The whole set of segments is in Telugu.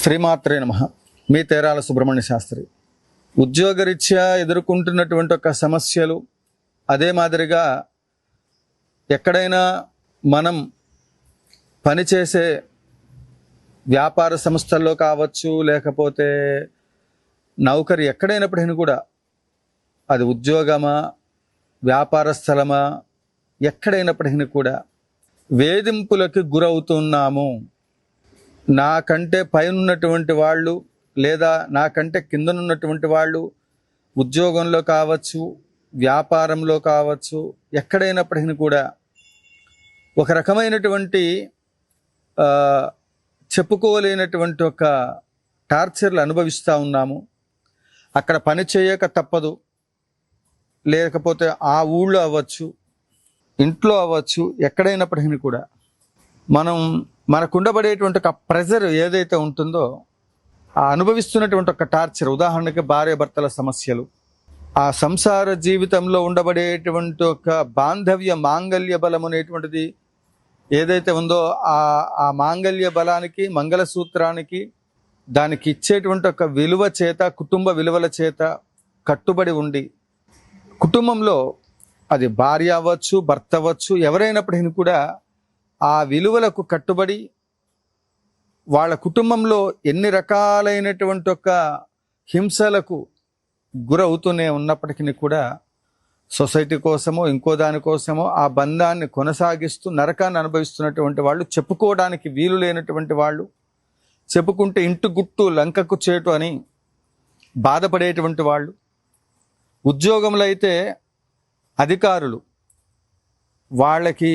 శ్రీమాత్రే నమః. మీ తేరాల సుబ్రహ్మణ్య శాస్త్రి. ఉద్యోగరీత్యా ఎదుర్కొంటున్నటువంటి ఒక సమస్యలు, అదే మాదిరిగా ఎక్కడైనా మనం పనిచేసే వ్యాపార సంస్థల్లో కావచ్చు, లేకపోతే నౌకరి ఎక్కడైనప్పటికీ కూడా, అది ఉద్యోగమా వ్యాపార స్థలమా ఎక్కడైనప్పటికీ కూడా వేధింపులకు గురవుతున్నాము. నాకంటే పైన ఉన్నటువంటి వాళ్ళు లేదా నాకంటే కిందనున్నటువంటి వాళ్ళు ఉద్యోగంలో కావచ్చు, వ్యాపారంలో కావచ్చు, ఎక్కడైనప్పటికీ కూడా ఒక రకమైనటువంటి చెప్పుకోలేనటువంటి ఒక టార్చర్లు అనుభవిస్తూ ఉన్నాము. అక్కడ పని చేయక తప్పదు, లేకపోతే ఆ ఊళ్ళో అవ్వచ్చు, ఇంట్లో అవ్వచ్చు, ఎక్కడైనప్పటికీ కూడా మనకుండబడేటువంటి ఒక ప్రెజర్ ఏదైతే ఉంటుందో, ఆ అనుభవిస్తున్నటువంటి ఒక టార్చర్, ఉదాహరణకి భార్యాభర్తల సమస్యలు, ఆ సంసార జీవితంలో ఉండబడేటువంటి ఒక బాంధవ్య మాంగళ్య బలం అనేటువంటిది ఏదైతే ఉందో, ఆ మాంగళ్య బలానికి, మంగళసూత్రానికి, దానికి ఇచ్చేటువంటి ఒక విలువ చేత, కుటుంబ విలువల చేత కట్టుబడి ఉండి, కుటుంబంలో అది భార్య అవ్వచ్చు, భర్త అవ్వచ్చు, ఎవరైనప్పటికీ కూడా ఆ విలువలకు కట్టుబడి వాళ్ళ కుటుంబంలో ఎన్ని రకాలైనటువంటి ఒక హింసలకు గురవుతూనే ఉన్నప్పటికీ కూడా సొసైటీ కోసమో ఇంకో దానికోసమో ఆ బంధాన్ని కొనసాగిస్తూ నరకాన్ని అనుభవిస్తున్నటువంటి వాళ్ళు, చెప్పుకోవడానికి వీలు లేనటువంటి వాళ్ళు, చెప్పుకుంటే ఇంటి గుట్టు లంకకు చేటు అని బాధపడేటువంటి వాళ్ళు, ఉద్యోగంలో అయితే అధికారులు వాళ్ళకి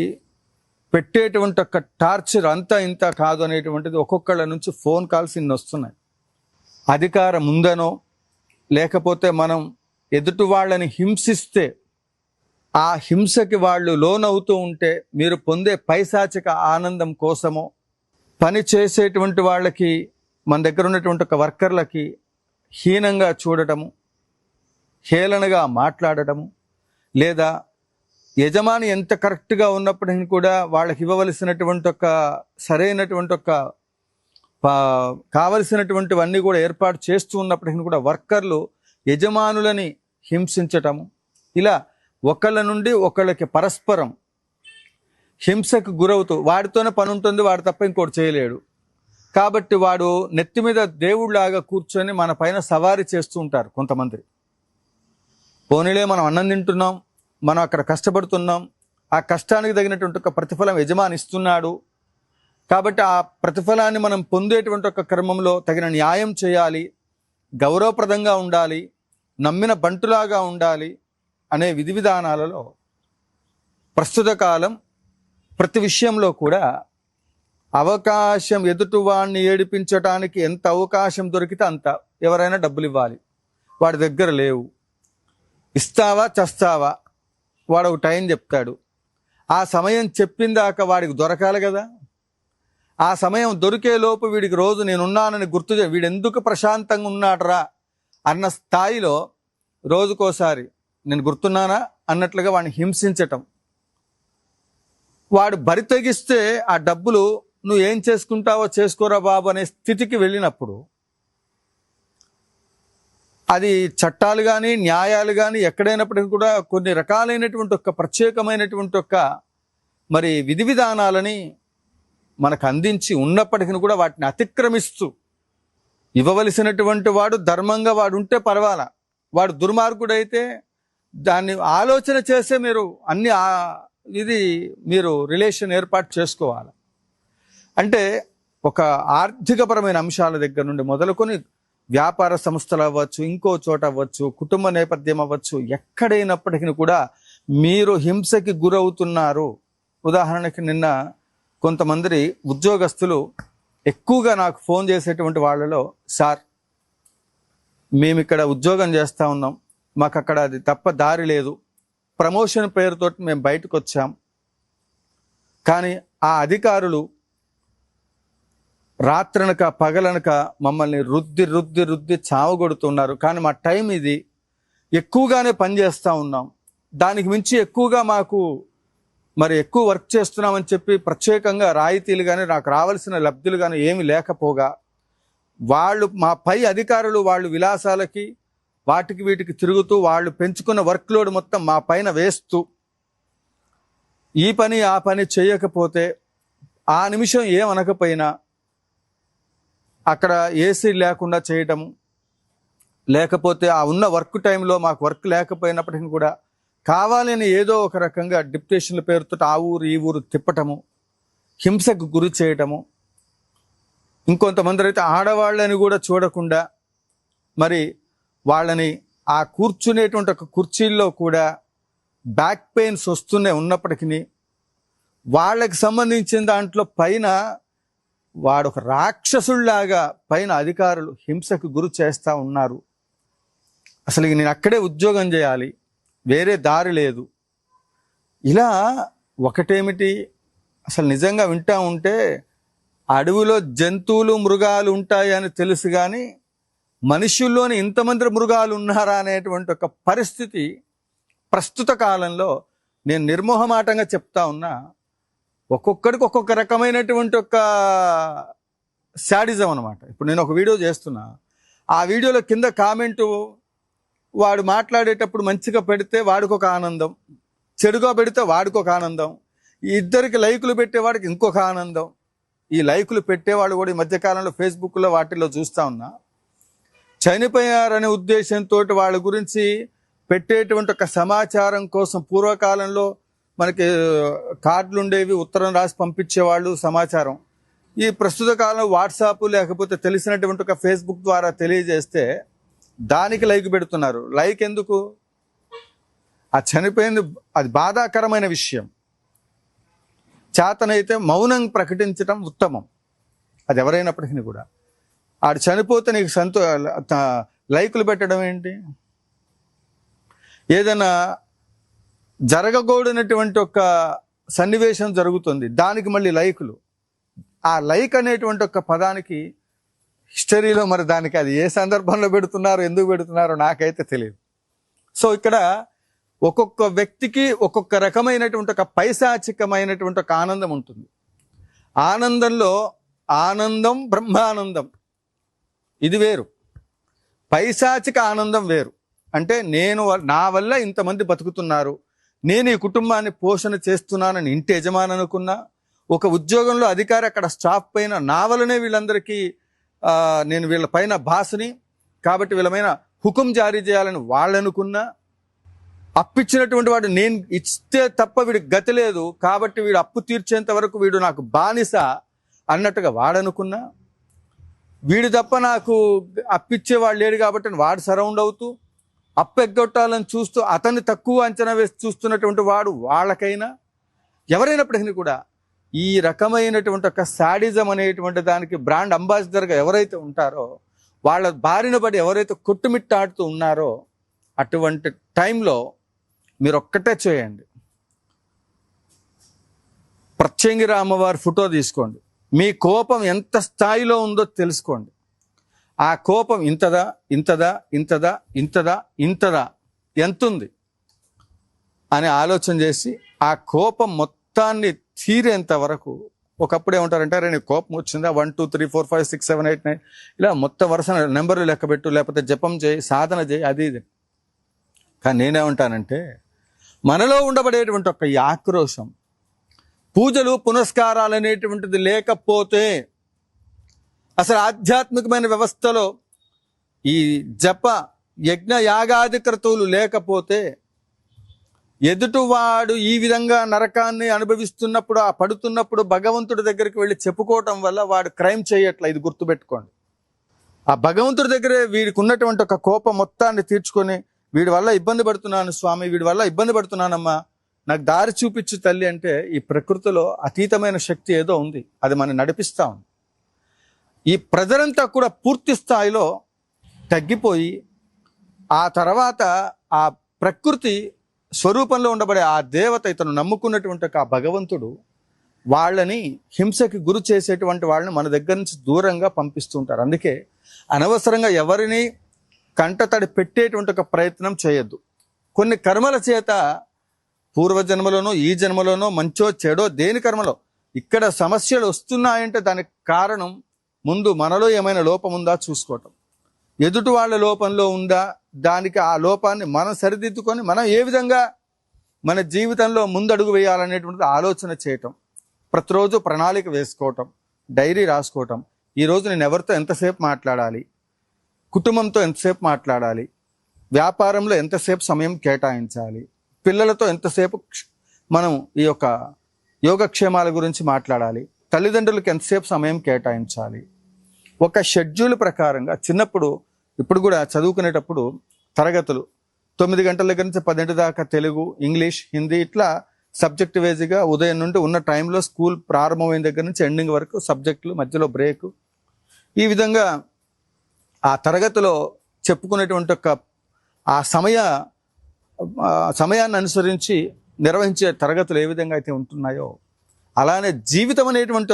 పెట్టేటువంటి ఒక టార్చర్ అంతా ఇంత కాదు అనేటువంటిది ఒక్కొక్కళ్ళ నుంచి ఫోన్ కాల్స్ ఇన్ని వస్తున్నాయి. అధికారం ఉందనో, లేకపోతే మనం ఎదుటి వాళ్ళని హింసిస్తే ఆ హింసకి వాళ్ళు లోనవుతూ ఉంటే మీరు పొందే పైశాచిక ఆనందం కోసమో, పని చేసేటువంటి వాళ్ళకి, మన దగ్గర ఉన్నటువంటి ఒక వర్కర్లకి హీనంగా చూడటము, హేళనగా మాట్లాడటము, లేదా యజమాని ఎంత కరెక్ట్గా ఉన్నప్పటికీ కూడా వాళ్ళకి ఇవ్వవలసినటువంటి ఒక సరైనటువంటి ఒక కావలసినటువంటివన్నీ కూడా ఏర్పాటు చేస్తూ ఉన్నప్పటికీ కూడా వర్కర్లు యజమానులని హింసించటము, ఇలా ఒకళ్ళ నుండి ఒకళ్ళకి పరస్పరం హింసకు గురవుతూ, వాడితోనే పని ఉంటుంది, వాడు తప్ప ఇంకోటి చేయలేడు కాబట్టి వాడు నెత్తి మీద దేవుడిలాగా కూర్చొని మన పైన సవారీ చేస్తూ ఉంటారు కొంతమంది. పోనీలే, మనం అన్నం తింటున్నాం, మనం అక్కడ కష్టపడుతున్నాం, ఆ కష్టానికి తగినటువంటి ఒక ప్రతిఫలం యజమాని ఇస్తున్నాడు కాబట్టి ఆ ప్రతిఫలాన్ని మనం పొందేటువంటి ఒక క్రమంలో తగిన న్యాయం చేయాలి, గౌరవప్రదంగా ఉండాలి, నమ్మిన బంటులాగా ఉండాలి అనే విధి విధానాలలో ప్రస్తుత కాలం ప్రతి విషయంలో కూడా అవకాశం, ఎదుటివాడిని ఏడిపించడానికి ఎంత అవకాశం దొరికితే అంత, ఎవరైనా డబ్బులు ఇవ్వాలి, వాడి దగ్గర లేవు, ఇస్తావా చస్తావా, వాడు ఒక టైం చెప్తాడు, ఆ సమయం చెప్పిందాక వాడికి దొరకాలి కదా. ఆ సమయం దొరికే లోపు వీడికి రోజు నేనున్నానని గుర్తు వీడు ఎందుకు ప్రశాంతంగా ఉన్నాడరా అన్న స్థాయిలో రోజుకోసారి నేను గుర్తున్నానా అన్నట్లుగా వాడిని హింసించటం, వాడు బరి తెగిస్తే ఆ డబ్బులు నువ్వు ఏం చేసుకుంటావో చేసుకోరా బాబు అనే స్థితికి వెళ్ళినప్పుడు, అది చట్టాలు కానీ న్యాయాలు కానీ ఎక్కడైనప్పటికీ కూడా కొన్ని రకాలైనటువంటి ఒక ప్రత్యేకమైనటువంటి ఒక మరి విధి విధానాలని మనకు అందించి ఉన్నప్పటికీ కూడా వాటిని అతిక్రమిస్తూ ఇవ్వవలసినటువంటి వాడు ధర్మంగా వాడు ఉంటే పర్వాలా, వాడు దుర్మార్గుడైతే దాన్ని ఆలోచన చేసే మీరు అన్ని మీరు రిలేషన్ ఏర్పాటు చేసుకోవాలి. అంటే ఒక ఆర్థికపరమైన అంశాల దగ్గర నుండి మొదలుకొని వ్యాపార సంస్థలు అవ్వచ్చు, ఇంకో చోట అవ్వచ్చు, కుటుంబ నేపథ్యం అవ్వచ్చు, ఎక్కడైనప్పటికీ కూడా మీరు హింసకి గురవుతున్నారు. ఉదాహరణకి నిన్న కొంతమంది ఉద్యోగస్తులు ఎక్కువగా నాకు ఫోన్ చేసేటువంటి వాళ్ళలో, సార్ మేము ఇక్కడ ఉద్యోగం చేస్తూ ఉన్నాం, మాకు అక్కడ అది తప్ప దారి లేదు, ప్రమోషన్ పేరుతో మేము బయటకు వచ్చాం, కానీ ఆ అధికారులు రాత్రనక పగలనక మమ్మల్ని రుద్ది రుద్ది రుద్ది చావగొడుతున్నారు, కానీ మా టైం ఇది, ఎక్కువగానే పనిచేస్తూ ఉన్నాం, దానికి మించి ఎక్కువగా మాకు మరి ఎక్కువ వర్క్ చేస్తున్నామని చెప్పి ప్రత్యేకంగా రాయితీలు కానీ నాకు రావాల్సిన లబ్ధులు కానీ ఏమి లేకపోగా వాళ్ళు మా పై అధికారులు వాళ్ళు విలాసాలకి వాటికి వీటికి తిరుగుతూ వాళ్ళు పెంచుకున్న వర్క్ లోడ్ మొత్తం మా పైన వేస్తూ ఈ పని ఆ పని చేయకపోతే ఆ నిమిషం ఏమనకపోయినా అక్కడ ఏసీ లేకుండా చేయటము, లేకపోతే ఆ ఉన్న వర్క్ టైంలో మాకు వర్క్ లేకపోయినప్పటికీ కూడా కావాలని ఏదో ఒక రకంగా డిప్యుటేషన్ల పేరుతో ఆ ఊరు ఈ ఊరు తిప్పటము, హింసకు గురి చేయటము. ఇంకొంతమంది అయితే ఆడవాళ్ళని కూడా చూడకుండా మరి వాళ్ళని ఆ కూర్చునేటువంటి ఒక కుర్చీల్లో కూడా బ్యాక్ పెయిన్స్ వస్తూనే ఉన్నప్పటికీ వాళ్ళకి సంబంధించిన దాంట్లో పైన వాడు ఒక రాక్షసుల్లాగా పైన అధికారులు హింసకు గురి చేస్తూ ఉన్నారు. అసలు నేను అక్కడే ఉద్యోగం చేయాలి, వేరే దారి లేదు. ఇలా ఒకటేమిటి, అసలు నిజంగా వింటా ఉంటే అడవిలో జంతువులు మృగాలు ఉంటాయి అని తెలుసు, కానీ మనుషుల్లోని ఇంతమంది మృగాలు ఉన్నారా అనేటువంటి ఒక పరిస్థితి ప్రస్తుత కాలంలో నేను నిర్మోహమాటంగా చెప్తా ఉన్నా. ఒక్కొక్కడికి ఒక్కొక్క రకమైనటువంటి ఒక శాడిజం అనమాట. ఇప్పుడు నేను ఒక వీడియో చేస్తున్నా, ఆ వీడియోలో కింద కామెంటు వాడు మాట్లాడేటప్పుడు మంచిగా పెడితే వాడికి ఒక ఆనందం, చెడుగా పెడితే వాడికి ఒక ఆనందం, ఈ ఇద్దరికి లైకులు పెట్టేవాడికి ఇంకొక ఆనందం. ఈ లైకులు పెట్టేవాడు కూడా ఈ మధ్యకాలంలో ఫేస్బుక్లో వాటిల్లో చూస్తూ ఉన్నా, చనిపోయారనే ఉద్దేశంతో వాళ్ళ గురించి పెట్టేటువంటి ఒక సమాచారం కోసం పూర్వకాలంలో మనకి కార్డులు ఉండేవి, ఉత్తరం రాసి పంపించేవాళ్ళు సమాచారం. ఈ ప్రస్తుత కాలంలో వాట్సాప్ లేకపోతే తెలిసినటువంటి ఒక ఫేస్బుక్ ద్వారా తెలియజేస్తే దానికి లైక్ పెడుతున్నారు. లైక్ ఎందుకు? ఆ చనిపోయింది అది బాధాకరమైన విషయం. చేతనైతే మౌనం ప్రకటించడం ఉత్తమం, అది ఎవరైనప్పటికీ కూడా. ఆడు చనిపోతే నీకు లైకులు పెట్టడం ఏంటి? ఏదైనా జరగకూడనటువంటి ఒక సన్నివేశం జరుగుతుంది, దానికి మళ్ళీ లైకులు. ఆ లైక్ అనేటువంటి ఒక పదానికి హిస్టరీలో మరి దానికి అది ఏ సందర్భంలో పెడుతున్నారో ఎందుకు పెడుతున్నారో నాకైతే తెలియదు. సో ఇక్కడ ఒక్కొక్క వ్యక్తికి ఒక్కొక్క రకమైనటువంటి ఒక పైశాచికమైనటువంటి ఒక ఆనందం ఉంటుంది. ఆనందంలో ఆనందం బ్రహ్మానందం ఇది వేరు, పైశాచిక ఆనందం వేరు. అంటే నా వల్ల ఇంతమంది బతుకుతున్నారు, నేను ఈ కుటుంబాన్ని పోషణ చేస్తున్నానని ఇంటి యజమాని అనుకున్నా, ఒక ఉద్యోగంలో అధికారి అక్కడ స్టాఫ్ పైన నా వల్లనే వీళ్ళందరికీ నేను వీళ్ళ పైన బాసుని కాబట్టి వీళ్ళమైన హుకుం జారీ చేయాలని వాళ్ళు అనుకున్నా, అప్పిచ్చినటువంటి వాడు నేను ఇస్తే తప్ప వీడికి గతి లేదు కాబట్టి వీడు అప్పు తీర్చేంత వరకు వీడు నాకు బానిస అన్నట్టుగా వాడనుకున్నా, వీడు తప్ప నాకు అప్పిచ్చేవాడు లేడు కాబట్టి వాడు సరౌండ్ అవుతూ అప్పు ఎగ్గొట్టాలని చూస్తూ అతన్ని తక్కువ అంచనా వేసి చూస్తున్నటువంటి వాడు వాళ్ళకైనా ఎవరైనప్పటికీ కూడా ఈ రకమైనటువంటి ఒక శాడిజం అనేటువంటి దానికి బ్రాండ్ అంబాసిడర్గా ఎవరైతే ఉంటారో వాళ్ళ బారిన పడి ఎవరైతే కొట్టుమిట్టాడుతూ ఉన్నారో అటువంటి టైంలో మీరు ఒక్కటే చేయండి, ప్రత్యంగిర అమ్మవారి ఫోటో తీసుకోండి, మీ కోపం ఎంత స్థాయిలో ఉందో తెలుసుకోండి. ఆ కోపం ఇంతదా ఇంతదా ఇంతదా ఇంతదా ఇంతదా ఎంతుంది అని ఆలోచన చేసి ఆ కోపం మొత్తాన్ని తీరేంత వరకు, ఒకప్పుడు ఏమంటారంటే అరే నీకు కోపం వచ్చిందా 1 2 3 4 5 6 7 8 9 ఇలా మొత్తం వరుస నెంబర్లు లెక్క పెట్టు, లేకపోతే జపం చేయి, సాధన చేయి, అది ఇది. కానీ నేనేమంటానంటే మనలో ఉండబడేటువంటి ఒక ఈ ఆక్రోశం, పూజలు పునస్కారాలు అనేటువంటిది లేకపోతే, అసలు ఆధ్యాత్మికమైన వ్యవస్థలో ఈ జప యజ్ఞ యాగాది క్రతువులు లేకపోతే, ఎదుటివాడు ఈ విధంగా నరకాన్ని అనుభవిస్తున్నప్పుడు ఆ పడుతున్నప్పుడు భగవంతుడి దగ్గరికి వెళ్ళి చెప్పుకోవటం వల్ల వాడు క్రైమ్ చేయట్ల, ఇది గుర్తుపెట్టుకోండి. ఆ భగవంతుడి దగ్గరే వీడికి ఉన్నటువంటి ఒక కోపం మొత్తాన్ని తీర్చుకొని వీడి వల్ల ఇబ్బంది పడుతున్నాను స్వామి, వీడి వల్ల ఇబ్బంది పడుతున్నానమ్మా, నాకు దారి చూపించు తల్లి అంటే ఈ ప్రకృతిలో అతీతమైన శక్తి ఏదో ఉంది, అది మనం నడిపిస్తా ఉంది. ఈ ప్రజలంతా కూడా పూర్తి స్థాయిలో తగ్గిపోయి ఆ తర్వాత ఆ ప్రకృతి స్వరూపంలో ఉండబడే ఆ దేవత, ఇతను నమ్ముకున్నటువంటి ఆ భగవంతుడు వాళ్ళని హింసకి గురి చేసేటువంటి వాళ్ళని మన దగ్గర నుంచి దూరంగా పంపిస్తుంటారు. అందుకే అనవసరంగా ఎవరిని కంటతడి పెట్టేటువంటి ఒక ప్రయత్నం చేయొద్దు. కొన్ని కర్మల చేత పూర్వజన్మలోనో ఈ జన్మలోనో మంచో చెడో దేని కర్మలో ఇక్కడ సమస్యలు వస్తున్నాయంటే దానికి కారణం ముందు మనలో ఏమైనా లోపం ఉందా చూసుకోవటం, ఎదుటి వాళ్ళ లోపంలో ఉందా, దానికి ఆ లోపాన్ని మనం సరిదిద్దుకొని మనం ఏ విధంగా మన జీవితంలో ముందడుగు వేయాలనేటువంటిది ఆలోచన చేయటం, ప్రతిరోజు ప్రణాళిక వేసుకోవటం, డైరీ రాసుకోవటం. ఈరోజు నేను ఎవరితో ఎంతసేపు మాట్లాడాలి, కుటుంబంతో ఎంతసేపు మాట్లాడాలి, వ్యాపారంలో ఎంతసేపు సమయం కేటాయించాలి, పిల్లలతో ఎంతసేపు మనం ఈ యొక్క యోగక్షేమాల గురించి మాట్లాడాలి, తల్లిదండ్రులకు ఎంతసేపు సమయం కేటాయించాలి. ఒక షెడ్యూల్ ప్రకారంగా చిన్నప్పుడు, ఇప్పుడు కూడా చదువుకునేటప్పుడు తరగతులు 9 గంటల దగ్గర నుంచి 10 దాకా తెలుగు, ఇంగ్లీష్, హిందీ ఇట్లా సబ్జెక్ట్ వేజ్గా ఉదయం నుండి ఉన్న టైంలో స్కూల్ ప్రారంభమైన దగ్గర నుంచి ఎండింగ్ వరకు సబ్జెక్టులు, మధ్యలో బ్రేకు, ఈ విధంగా ఆ తరగతిలో చెప్పుకునేటువంటి ఒక ఆ సమయాన్ని అనుసరించి నిర్వహించే తరగతులు ఏ విధంగా అయితే ఉంటున్నాయో అలానే జీవితం అనేటువంటి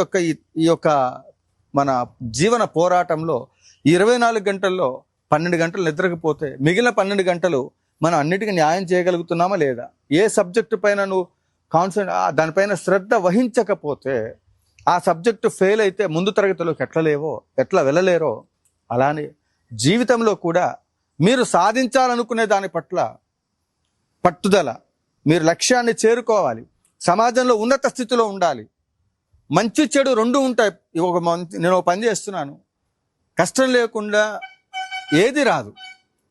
ఈ యొక్క మన జీవన పోరాటంలో 24 గంటల్లో 12 గంటలు నిద్రకపోతే మిగిలిన 12 గంటలు మనం అన్నిటికీ న్యాయం చేయగలుగుతున్నామా లేదా? ఏ సబ్జెక్టు పైన నువ్వు దానిపైన శ్రద్ధ వహించకపోతే ఆ సబ్జెక్టు ఫెయిల్ అయితే ముందు తరగతిలోకి ఎట్లా వెళ్ళలేరో అలానే జీవితంలో కూడా మీరు సాధించాలనుకునే దాని పట్ల పట్టుదల, మీరు లక్ష్యాన్ని చేరుకోవాలి, సమాజంలో ఉన్నత స్థితిలో ఉండాలి. మంచి చెడు రెండు ఉంటాయి. నేను పని చేస్తున్నాను, కష్టం లేకుండా ఏది రాదు.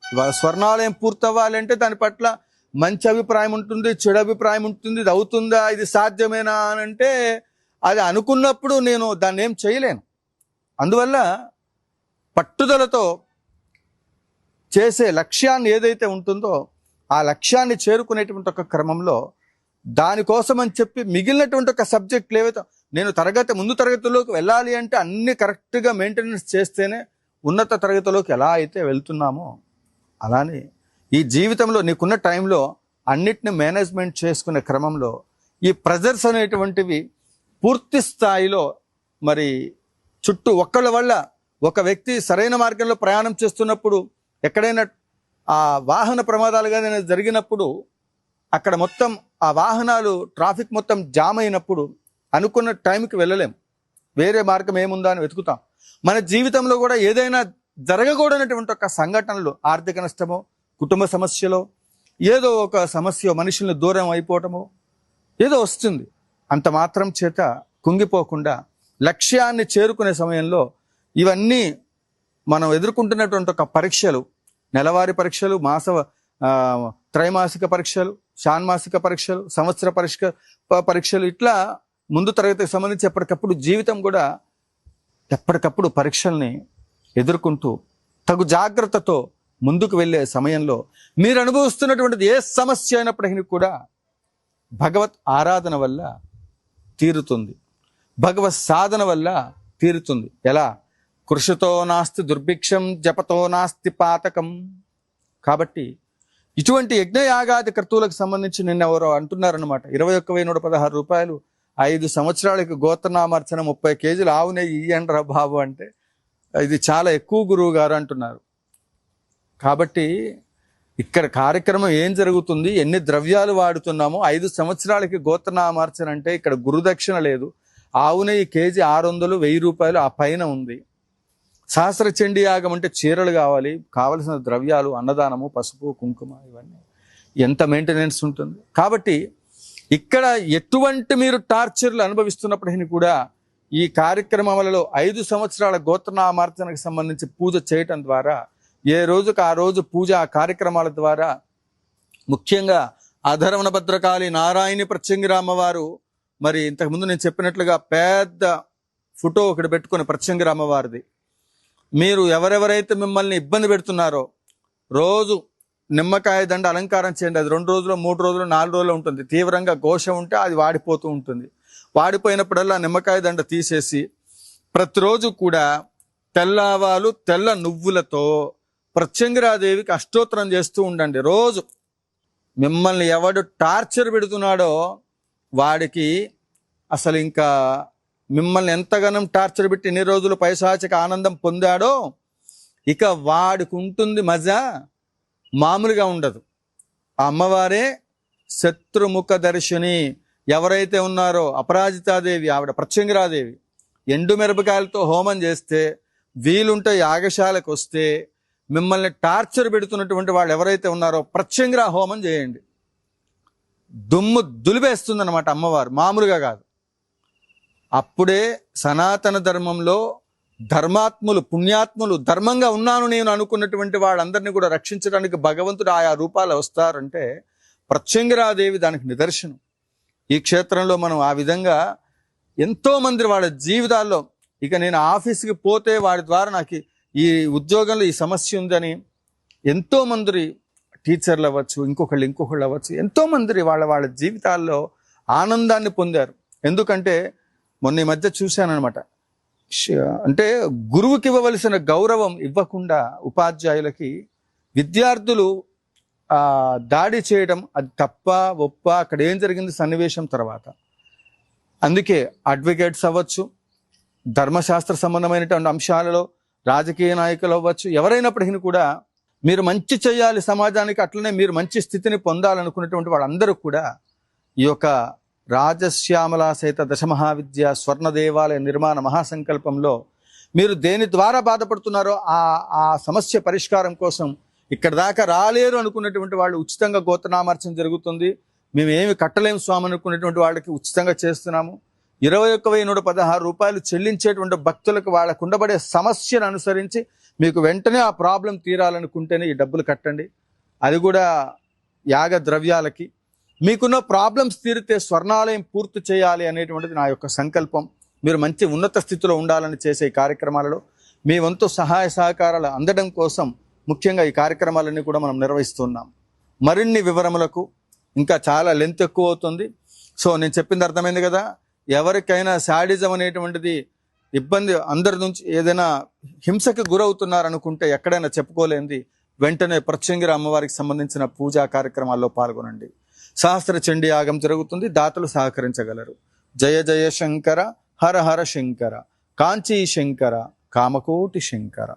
ఇవాళ స్వర్ణాలయం పూర్తవ్వాలంటే దాని పట్ల మంచి అభిప్రాయం ఉంటుంది, చెడు అభిప్రాయం ఉంటుంది. ఇది అవుతుందా, ఇది సాధ్యమేనా అని అంటే అది అనుకున్నప్పుడు నేను దాన్ని ఏం చేయలేను. అందువల్ల పట్టుదలతో చేసే లక్ష్యాన్ని ఏదైతే ఉంటుందో ఆ లక్ష్యాన్ని చేరుకునేటువంటి ఒక క్రమంలో దానికోసం అని చెప్పి మిగిలినటువంటి ఒక సబ్జెక్టులు ఏవైతే నేను ముందు తరగతిలోకి వెళ్ళాలి అంటే అన్ని కరెక్ట్గా మెయింటెనెన్స్ చేస్తేనే ఉన్నత తరగతిలోకి ఎలా అయితే వెళ్తున్నామో అలానే ఈ జీవితంలో నీకున్న టైంలో అన్నిటిని మేనేజ్మెంట్ చేసుకునే క్రమంలో ఈ ప్రెజర్స్ అనేటువంటివి పూర్తి స్థాయిలో మరి చుట్టూ ఒక్కళ్ళ వల్ల ఒక వ్యక్తి సరైన మార్గంలో ప్రయాణం చేస్తున్నప్పుడు ఎక్కడైనా ఆ వాహన ప్రమాదాలుగా జరిగినప్పుడు అక్కడ మొత్తం ఆ వాహనాలు ట్రాఫిక్ మొత్తం జామ్ అయినప్పుడు అనుకున్న టైంకి వెళ్ళలేం, వేరే మార్గం ఏముందా అని వెతుకుతాం. మన జీవితంలో కూడా ఏదైనా జరగకూడనటువంటి ఒక సంఘటనలు, ఆర్థిక నష్టమో, కుటుంబ సమస్యలో, ఏదో ఒక సమస్య, మనుషుల్ని దూరం అయిపోవటమో ఏదో వస్తుంది. అంత మాత్రం చేత కుంగిపోకుండా లక్ష్యాన్ని చేరుకునే సమయంలో ఇవన్నీ మనం ఎదుర్కొంటున్నటువంటి ఒక పరీక్షలు, నెలవారీ పరీక్షలు, త్రైమాసిక పరీక్షలు, షాన్మాసిక పరీక్షలు, సంవత్సర పరీక్షలు, ఇట్లా ముందు తరగతికి సంబంధించి ఎప్పటికప్పుడు జీవితం కూడా ఎప్పటికప్పుడు పరీక్షల్ని ఎదుర్కొంటూ తగు జాగ్రత్తతో ముందుకు వెళ్ళే సమయంలో మీరు అనుభవిస్తున్నటువంటిది ఏ సమస్య అయినప్పటికీ కూడా భగవత్ ఆరాధన వల్ల తీరుతుంది, భగవత్ సాధన వల్ల తీరుతుంది. ఎలా? కృషితో నాస్తి దుర్భిక్షం, జపతో నాస్తి పాతకం. కాబట్టి ఇటువంటి యజ్ఞయాగాది కర్తువులకు సంబంధించి నిన్న ఎవరో అంటున్నారనమాట, 21,116 రూపాయలు 5 సంవత్సరాలకి గోత్రనామార్చన 30 కేజీలు ఆవు నెయ్యి ఇయ్యండ్రా బాబు అంటే ఇది చాలా ఎక్కువ గురువు గారు అంటున్నారు. కాబట్టి ఇక్కడ కార్యక్రమం ఏం జరుగుతుంది, ఎన్ని ద్రవ్యాలు వాడుతున్నామో, 5 సంవత్సరాలకి గోత్రనామార్చన అంటే ఇక్కడ గురుదక్షిణ లేదు, ఆవు నెయ్యి కేజీ 600, 1000 రూపాయలు ఆ పైన ఉంది. సహస్ర చండీ యాగం అంటే చీరలు కావాలి, కావలసిన ద్రవ్యాలు, అన్నదానము, పసుపు, కుంకుమ, ఇవన్నీ ఎంత మెయింటెనెన్స్ ఉంటుంది. కాబట్టి ఇక్కడ ఎటువంటి మీరు టార్చర్లు అనుభవిస్తున్నప్పటికీ కూడా ఈ కార్యక్రమాలలో 5 సంవత్సరాల గోత్రనామార్చనకు సంబంధించి పూజ చేయటం ద్వారా ఏ రోజుకు ఆ రోజు పూజ కార్యక్రమాల ద్వారా ముఖ్యంగా అధర్వణ భద్రకాళి నారాయణి ప్రత్యంగిర అమ్మవారు, మరి ఇంతకుముందు నేను చెప్పినట్లుగా పెద్ద ఫోటో ఒకటి పెట్టుకుని ప్రత్యంగిర అమ్మవారిది, మీరు ఎవరెవరైతే మిమ్మల్ని ఇబ్బంది పెడుతున్నారో రోజు నిమ్మకాయ దండ అలంకారం చేయండి. అది 2 రోజులు, 3 రోజులు, 4 రోజులు ఉంటుంది. తీవ్రంగా ఘోష ఉంటే అది వాడిపోతూ ఉంటుంది. వాడిపోయినప్పుడల్లా నిమ్మకాయ దండ తీసేసి ప్రతిరోజు కూడా తెల్లవాలు, తెల్ల నువ్వులతో ప్రత్యంగిరాదేవికి అష్టోత్తరం చేస్తూ ఉండండి. రోజు మిమ్మల్ని ఎవడు టార్చర్ పెడుతున్నాడో వాడికి అసలు ఇంకా మిమ్మల్ని ఎంతగానో టార్చర్ పెట్టి ఎన్ని రోజులు పైశాచిక ఆనందం పొందాడో ఇక వాడికి ఉంటుంది మజా, మామూలుగా ఉండదు. ఆ అమ్మవారే శత్రుముఖ దర్శిని ఎవరైతే ఉన్నారో అపరాజితాదేవి, ఆవిడ ప్రత్యంగిరాదేవి, ఎండు మిరపకాయలతో హోమం చేస్తే, వీలుంటే యాగశాలకు వస్తే, మిమ్మల్ని టార్చర్ పెడుతున్నటువంటి వాళ్ళు ఎవరైతే ఉన్నారో ప్రత్యంగిర హోమం చేయండి. దుమ్ము దులిపేస్తుందన్నమాట అమ్మవారు, మామూలుగా కాదు. అప్పుడే సనాతన ధర్మంలో ధర్మాత్ములు, పుణ్యాత్ములు, ధర్మంగా ఉన్నాను నేను అనుకున్నటువంటి వాళ్ళందరినీ కూడా రక్షించడానికి భగవంతుడు ఆయా రూపాలు వస్తారంటే ప్రత్యంగిరాదేవి దానికి నిదర్శనం. ఈ క్షేత్రంలో మనం ఆ విధంగా ఎంతో మంది వాళ్ళ జీవితాల్లో, ఇక నేను ఆఫీస్కి పోతే వాడి ద్వారా నాకు ఈ ఉద్యోగంలో ఈ సమస్య ఉందని ఎంతో మంది టీచర్లు అవ్వచ్చు, ఇంకొకళ్ళు అవ్వచ్చు, ఎంతో మంది వాళ్ళ జీవితాల్లో ఆనందాన్ని పొందారు. ఎందుకంటే మొన్న ఈ మధ్య చూశానమాట, అంటే గురువుకి ఇవ్వవలసిన గౌరవం ఇవ్వకుండా ఉపాధ్యాయులకి విద్యార్థులు దాడి చేయడం, అది తప్ప ఒప్ప, అక్కడ ఏం జరిగింది సన్నివేశం తర్వాత. అందుకే అడ్వకేట్స్ అవ్వచ్చు, ధర్మశాస్త్ర సంబంధమైనటువంటి అంశాలలో రాజకీయ నాయకులు అవ్వచ్చు, ఎవరైనప్పటికీ కూడా మీరు మంచి చేయాలి సమాజానికి, అట్లనే మీరు మంచి స్థితిని పొందాలనుకున్నటువంటి వాళ్ళందరూ కూడా ఈ యొక్క రాజశ్యామల సహిత దశమహావిద్య స్వర్ణ దేవాలయ నిర్మాణ మహాసంకల్పంలో మీరు దేని ద్వారా బాధపడుతున్నారో ఆ సమస్య పరిష్కారం కోసం ఇక్కడ దాకా రాలేరు అనుకున్నటువంటి వాళ్ళు ఉచితంగా గోత్రనామార్చన జరుగుతుంది. మేము ఏమి కట్టలేము స్వామి అనుకునేటువంటి వాళ్ళకి ఉచితంగా చేస్తున్నాము. 21,116 రూపాయలు చెల్లించేటువంటి భక్తులకు వాళ్ళకు ఉండబడే సమస్యను అనుసరించి మీకు వెంటనే ఆ ప్రాబ్లం తీరాలనుకుంటేనే ఈ డబ్బులు కట్టండి. అది కూడా యాగ ద్రవ్యాలకి. మీకున్న ప్రాబ్లమ్స్ తీరితే స్వర్ణాలయం పూర్తి చేయాలి అనేటువంటిది నా యొక్క సంకల్పం. మీరు మంచి ఉన్నత స్థితిలో ఉండాలని చేసే ఈ కార్యక్రమాలలో మీ వంతు సహాయ సహకారాలు అందడం కోసం ముఖ్యంగా ఈ కార్యక్రమాలన్నీ కూడా మనం నిర్వహిస్తున్నాం. మరిన్ని వివరములకు ఇంకా చాలా లెంత్ ఎక్కువ అవుతుంది. సో నేను చెప్పింది అర్థమైంది కదా. ఎవరికైనా శాడిజం అనేటువంటిది ఇబ్బంది, అందరి నుంచి ఏదైనా హింసకు గురవుతున్నారనుకుంటే ఎక్కడైనా చెప్పుకోలేంది, వెంటనే ప్రత్యంగిర అమ్మవారికి సంబంధించిన పూజా కార్యక్రమాల్లో పాల్గొనండి. సహస్ర చండీ యాగం జరుగుతుంది, దాతలు సహకరించగలరు. జయ జయ శంకర, హర హర శంకర, కాంచీ శంకర, కామకోటి శంకర.